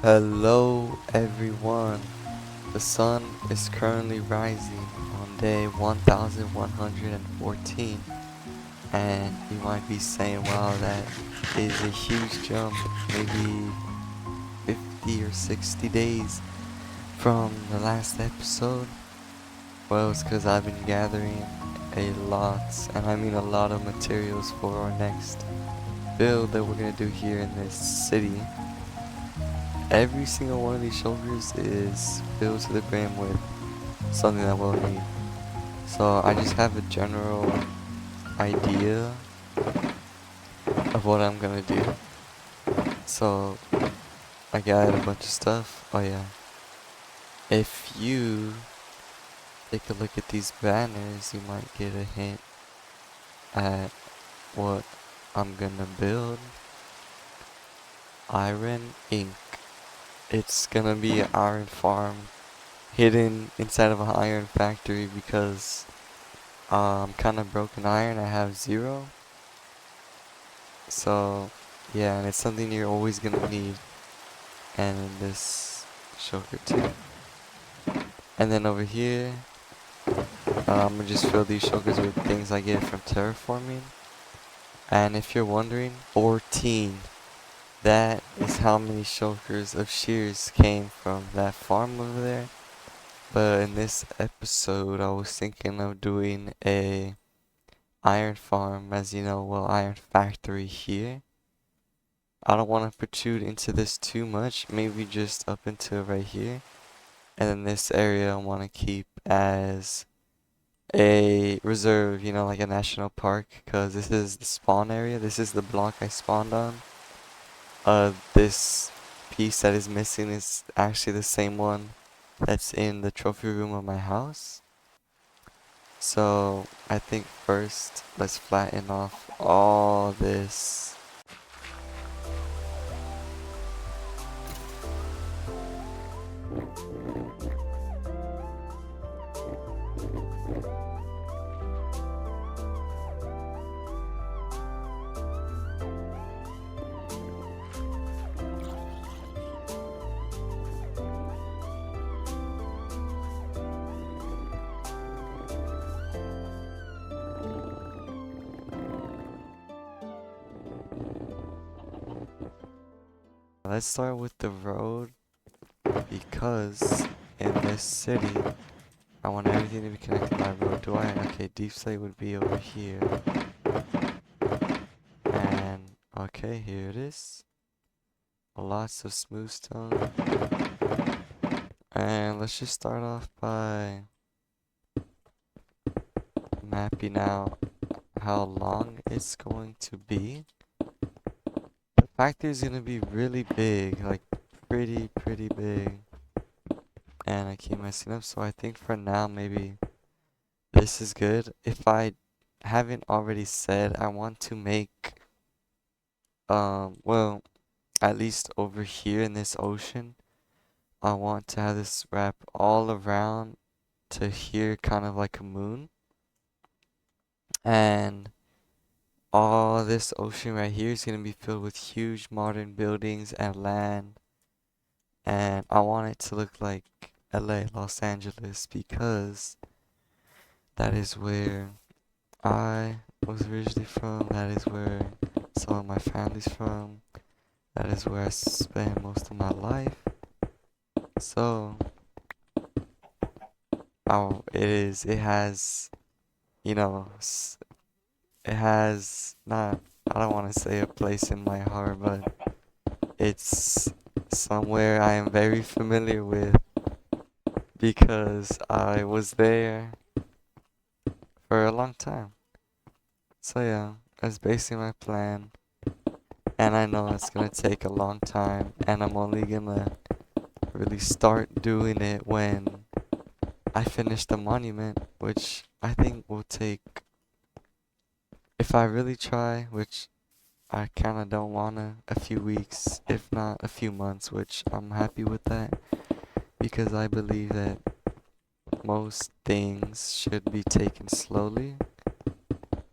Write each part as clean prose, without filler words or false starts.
Hello everyone. The sun is currently rising on day 1114, and you might be saying, wow, that is a huge jump, maybe 50 or 60 days from the last episode. Well, it's because I've been gathering a lot, and I mean a lot of materials for our next build that we're going to do here in this city. Every single one of these shoulders is filled to the brim with something that we'll need. So I just have a general idea of what I'm gonna do. So I got a bunch of stuff. Oh yeah. If you take a look at these banners, you might get a hint at what I'm gonna build. Iron Ink. It's gonna be an iron farm hidden inside of an iron factory because I'm kind of broken iron. I have 0. So yeah, and it's something you're always gonna need. And in this shulker too. And then over here, I'm gonna just fill these shulkers with things I get from terraforming. And if you're wondering, 14. That is how many shulkers of shears came from that farm over there. But in this episode, I was thinking of doing a iron farm, as you know, well, iron factory here. I don't want to protrude into this too much, maybe just up until right here. And then this area I want to keep as a reserve, you know, like a national park, because this is the spawn area. This is the block I spawned on. This piece that is missing is actually the same one that's in the trophy room of my house. So I think first let's flatten off all this. Let's start with the road because in this city I want everything to be connected by road. Do I? Okay, deep slate would be over here. And okay, here it is. Lots of smooth stone. And let's just start off by mapping out how long it's going to be. The factory is gonna be really big, like pretty big. And I keep messing up, so I think for now maybe this is good. If I haven't already said, I want to make well, at least over here in this ocean, I want to have this wrap all around to here, kind of like a moon. And all this ocean right here is gonna be filled with huge modern buildings and land. And I want it to look like LA, Los Angeles, because that is where I was originally from. That is where some of my family's from. That is where I spent most of my life. So, it has, you know, it has not, I don't want to say a place in my heart, but it's somewhere I am very familiar with because I was there for a long time. So yeah, that's basically my plan. And I know it's gonna take a long time, and I'm only gonna really start doing it when I finish the monument, which I think will take, if I really try, which I kinda don't wanna, a few weeks, if not a few months, which I'm happy with that, because I believe that most things should be taken slowly,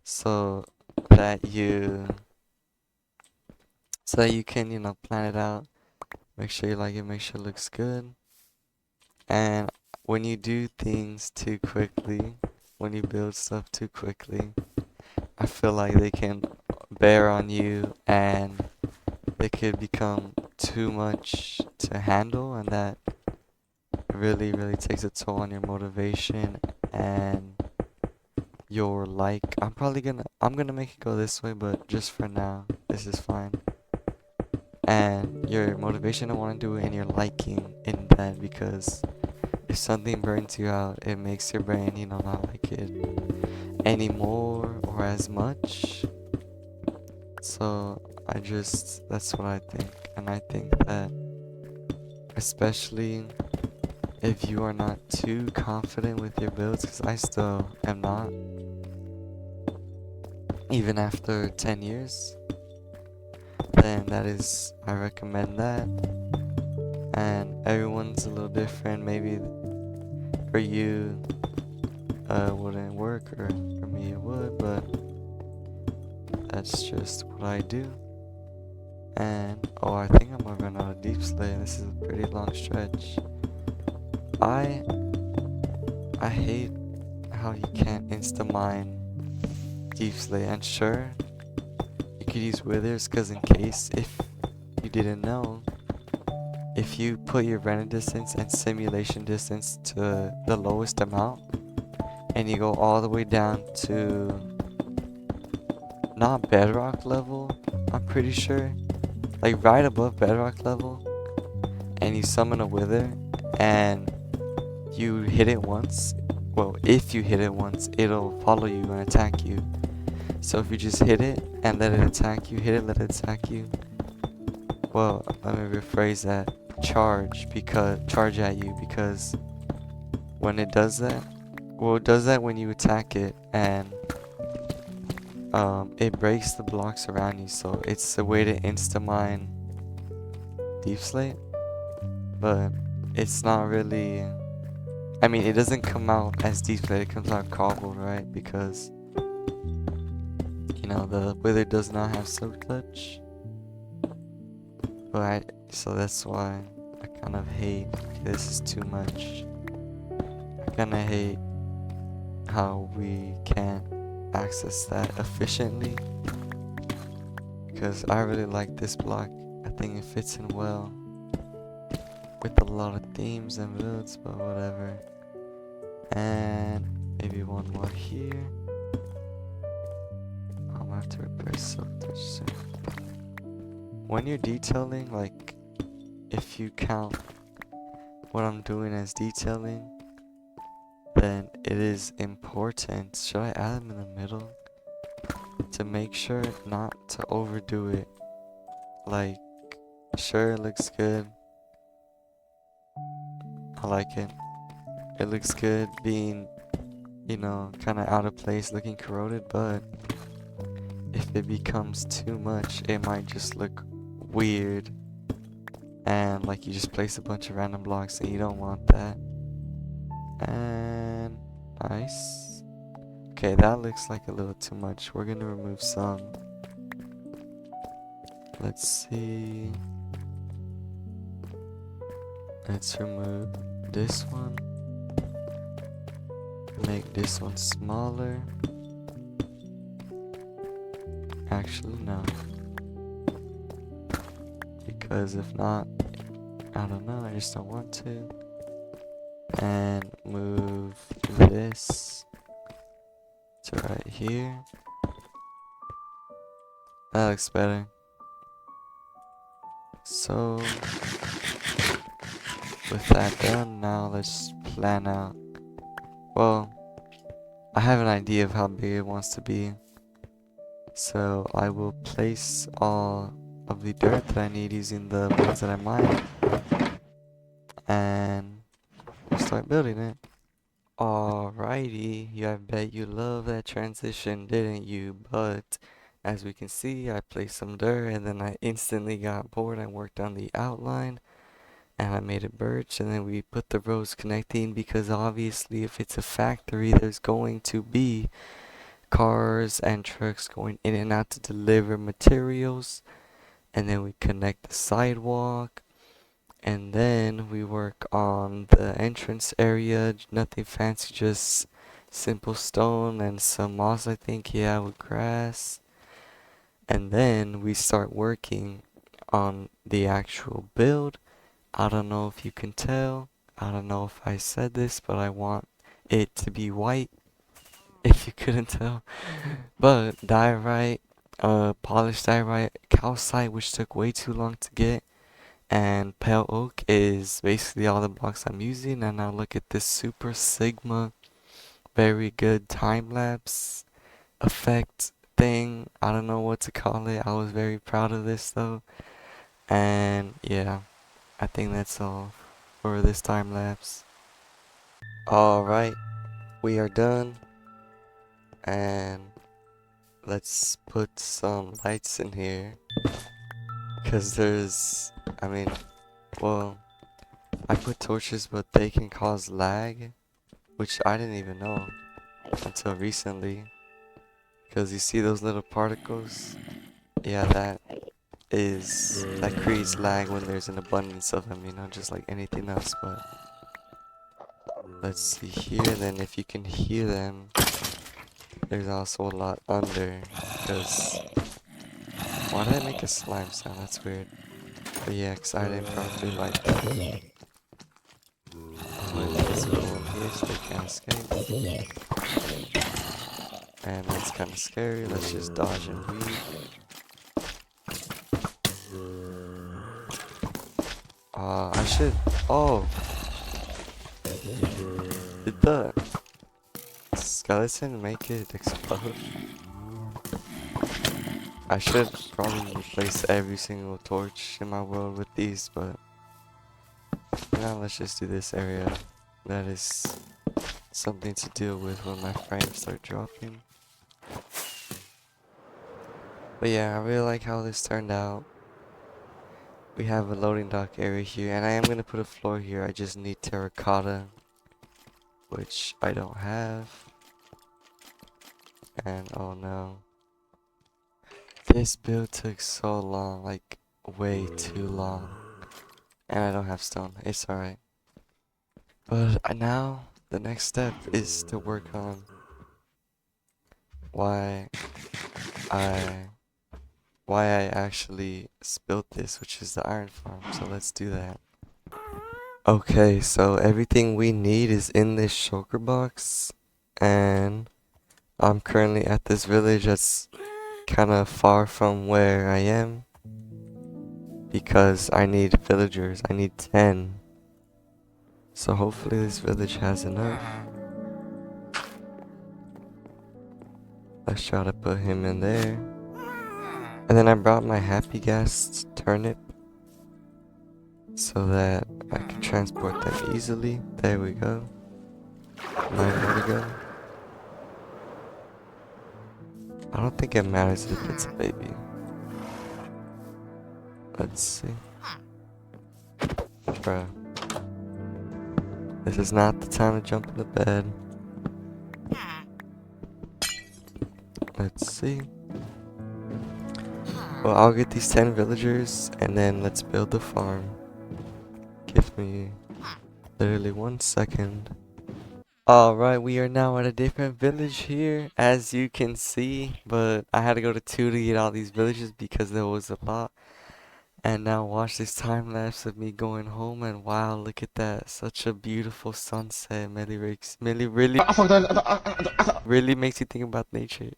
so that you, so that you can, you know, plan it out Make sure you like it, make sure it looks good. And when you do things too quickly, when you build stuff too quickly, I feel like they can bear on you and they could become too much to handle, and that really, really takes a toll on your motivation and your like. I'm gonna make it go this way, but just for now, this is fine. And your motivation to want to do it and your liking in that, because if something burns you out, it makes your brain, not like it anymore or as much. So that's what I think. And I think that especially if you are not too confident with your builds, because I still am not, even after 10 years, then I recommend that. And everyone's a little different. Maybe for you, wouldn't work, or for me it would, but that's just what I do. And, oh, I think I'm gonna run out of deep slay. This is a pretty long stretch. I hate how you can't insta-mine deep slay. And sure, you could use withers, because in case, if you didn't know, if you put your render distance and simulation distance to the lowest amount, and you go all the way down to not bedrock level, I'm pretty sure, like right above bedrock level, and you summon a wither, and you hit it once, well, if you hit it once, it'll follow you and attack you. So if you just hit it and let it attack you, hit it, let it attack you, well, let me rephrase that, charge at you, because when it does that, well, it does that when you attack it, and it breaks the blocks around you, so it's a way to insta-mine deep slate, but it's not really, I mean, it doesn't come out as deep slate, it comes out cobbled, right, because, the wither does not have silk touch, so that's why I kind of hate, this is too much, I kind of hate how we can't access that efficiently, because I really like this block. I think it fits in well with a lot of themes and builds, but whatever. And maybe one more here. I'm gonna have to repair silk touch soon. When you're detailing, like, if you count what I'm doing as detailing, then it is important. Should I add them in the middle? To make sure not to overdo it. Like, sure, it looks good. I like it. It looks good being, kind of out of place, looking corroded, but if it becomes too much, it might just look weird. And, like, you just place a bunch of random blocks, and you don't want that. And, nice. Okay, that looks like a little too much. We're gonna remove some. Let's see. Let's remove this one. Make this one smaller. Actually, no. Because if not, I don't know, I just don't want to. And move this to right here. That looks better. So, with that done, now let's plan out. Well, I have an idea of how big it wants to be. So I will place all of the dirt that I need using the builds that I mine. And we'll start building it. Alrighty, I bet you love that transition, didn't you? But as we can see, I placed some dirt and then I instantly got bored and worked on the outline. And I made it birch, and then we put the rows connecting, because obviously if it's a factory, there's going to be cars and trucks going in and out to deliver materials. And then we connect the sidewalk, And then we work on the entrance area, nothing fancy, just simple stone and some moss, I think, yeah, with grass. And then we start working on the actual build. I don't know if you can tell, I don't know if I said this, but I want it to be white, if you couldn't tell. But diorite, polished diorite, calcite, which took way too long to get, and pale oak is basically all the blocks I'm using. And now look at this super sigma, very good time lapse effect thing. I don't know what to call it. I was very proud of this though. And yeah, I think that's all for this time lapse. Alright, we are done. And let's put some lights in here. Cause there's, I mean, well, I put torches, but they can cause lag, which I didn't even know until recently. Because you see those little particles? Yeah, that creates lag when there's an abundance of them, you know, just like anything else. But let's see here, then if you can hear them, there's also a lot under. Because why did I make a slime sound? That's weird. But yeah, because I didn't properly like that. Let's go in here so they can't escape. And that's kind of scary. Let's just dodge and weave. I should. Oh, did the skeleton make it explode? I should probably replace every single torch in my world with these, but now let's just do this area. That is something to deal with when my frames start dropping. But yeah, I really like how this turned out. We have a loading dock area here, and I am going to put a floor here. I just need terracotta, which I don't have. And oh no. This build took so long, like way too long. And I don't have stone. It's alright. But now the next step is to work on why I actually built this, which is the iron farm. So let's do that. Okay, so everything we need is in this shulker box, and I'm currently at this village that's kind of far from where I am because I need villagers. I need 10. So hopefully this village has enough. Let's try to put him in there. And then I brought my happy gas turnip so that I can transport them easily. There we go. 9 more to go. I don't think it matters if it's a baby. Let's see. Bruh. This is not the time to jump into bed. Let's see. Well, I'll get these 10 villagers and then let's build the farm. Give me literally 1 second. Alright, we are now at a different village here, as you can see, but I had to go to 2 to get all these villages because there was a lot. And now watch this time lapse of me going home, and wow, look at that, such a beautiful sunset. Really makes you think about nature.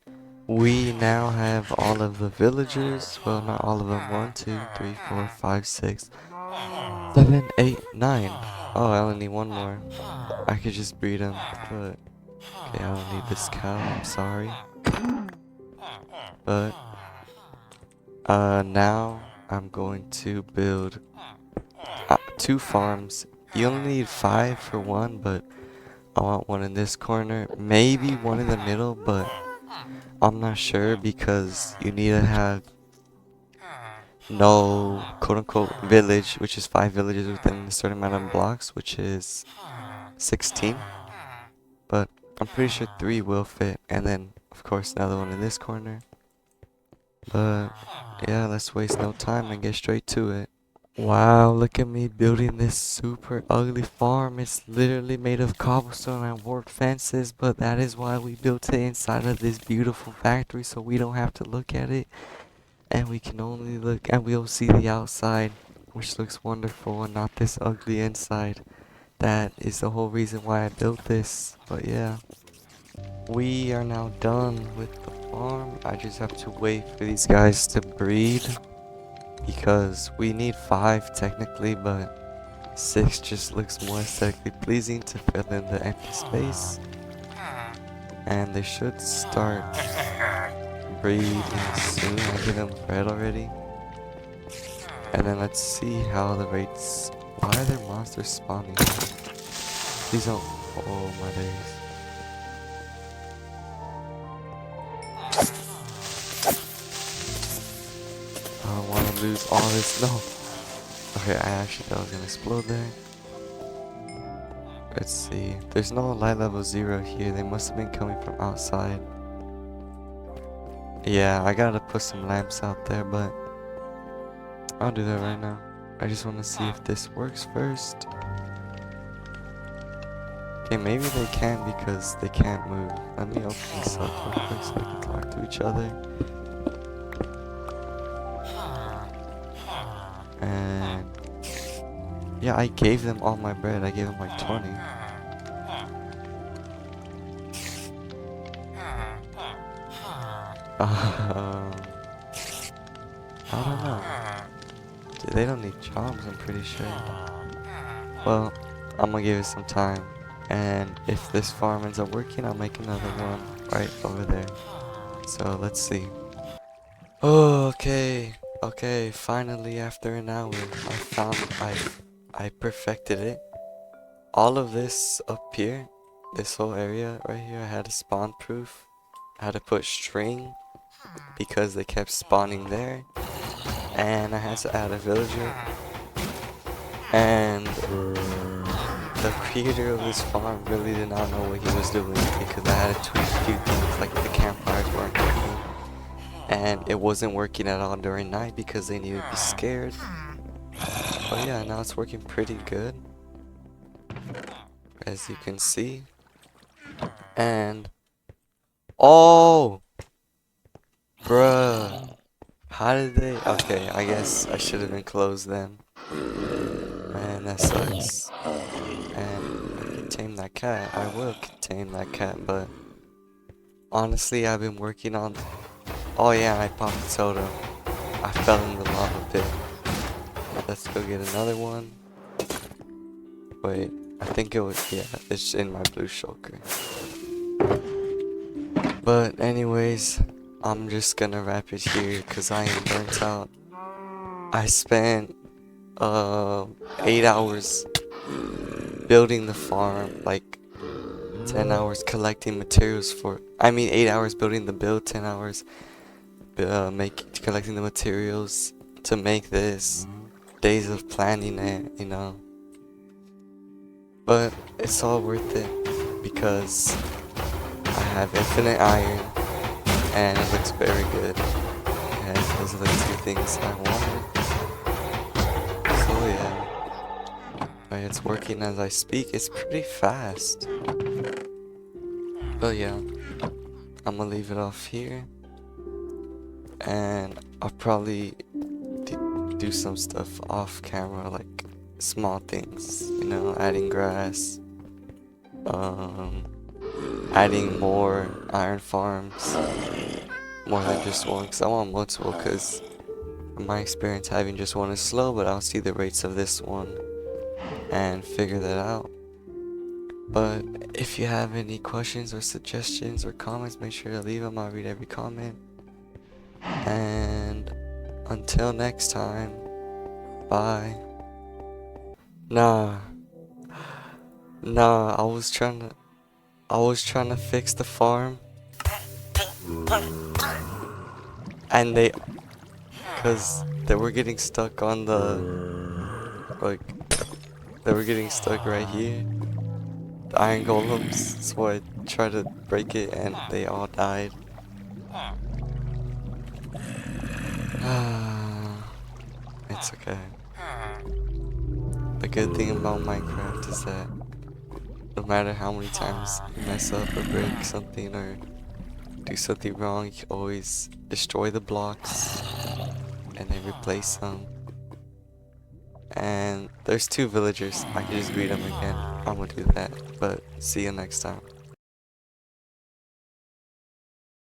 We now have all of the villagers, well, not all of them. 1, 2, 3, 4, 5, 6, 7, 8, 9. Oh, I only need 1 more. I could just breed them, but okay, I don't need this cow, I'm sorry. But now I'm going to build 2 farms. You only need 5 for 1, but I want 1 in this corner, maybe 1 in the middle, but I'm not sure because you need to have no quote-unquote village, which is 5 villages within a certain amount of blocks, which is 16. But I'm pretty sure 3 will fit, and then of course another one in this corner. But yeah, let's waste no time and get straight to it. Wow, look at me building this super ugly farm. It's literally made of cobblestone and warped fences, but that is why we built it inside of this beautiful factory so we don't have to look at it. And we can only look and we'll see the outside, which looks wonderful and not this ugly inside. That is the whole reason why I built this. But yeah, we are now done with the farm. I just have to wait for these guys to breed because we need 5 technically, but 6 just looks more aesthetically pleasing to fill in the empty space. And they should start breeding soon. I give them bread already. And then let's see how the rates. Why are there monsters spawning? Please don't. Oh my days. I don't want to lose all this. No. Okay, I actually thought I was gonna explode there. Let's see. There's no light level 0 here. They must have been coming from outside. Yeah, I gotta put some lamps out there, but I'll do that right now. I just want to see if this works first. Okay, maybe they can because they can't move. Let me open this up real quick so they can talk to each other. And yeah, I gave them all my bread. I gave them like 20. I don't know. They don't need jobs, I'm pretty sure. Well, I'm gonna give it some time. And if this farm ends up working, I'll make another one right over there. So let's see. Oh, okay. Okay, finally after an hour, I perfected it. All of this up here, this whole area right here, I had to spawn proof. I had to put string because they kept spawning there. And I had to add a villager. And the creator of this farm really did not know what he was doing because I had to tweak a few things like the campfires weren't working. And it wasn't working at all during night because they needed to be scared. But yeah, now it's working pretty good, as you can see. And oh, bruh, how did they? Okay, I guess I should have been closed then. Man, that sucks. And I can tame that cat. I will tame that cat, but honestly, I've been working on. Oh yeah, I popped the soda. I fell in the lava pit. Let's go get another one. Wait, I think it was, yeah, it's in my blue shulker. But anyways, I'm just gonna wrap it here because I am burnt out. I spent 8 hours building the farm, like 10 hours collecting materials for, 8 hours building the build, 10 hours collecting the materials to make this, days of planning it, you know. But it's all worth it because I have infinite iron and it looks very good. And those are the 2 things I wanted. So yeah, it's working as I speak. It's pretty fast. But yeah, I'm gonna leave it off here. And I'll probably do some stuff off camera, like small things, you know, adding grass, adding more iron farms, more than just one, because I want multiple, because from my experience having just one is slow, but I'll see the rates of this one and figure that out. But if you have any questions or suggestions or comments, make sure to leave them. I'll read every comment. And until next time, bye. Nah, I was trying to fix the farm, and cause they were getting stuck on they were getting stuck right here, the iron golems, so I tried to break it and they all died. It's okay. the good thing about Minecraft is that no matter how many times you mess up or break something or do something wrong, you can always destroy the blocks and then replace them. And there's two villagers. I can just greet them again. I'm gonna do that. But see you next time.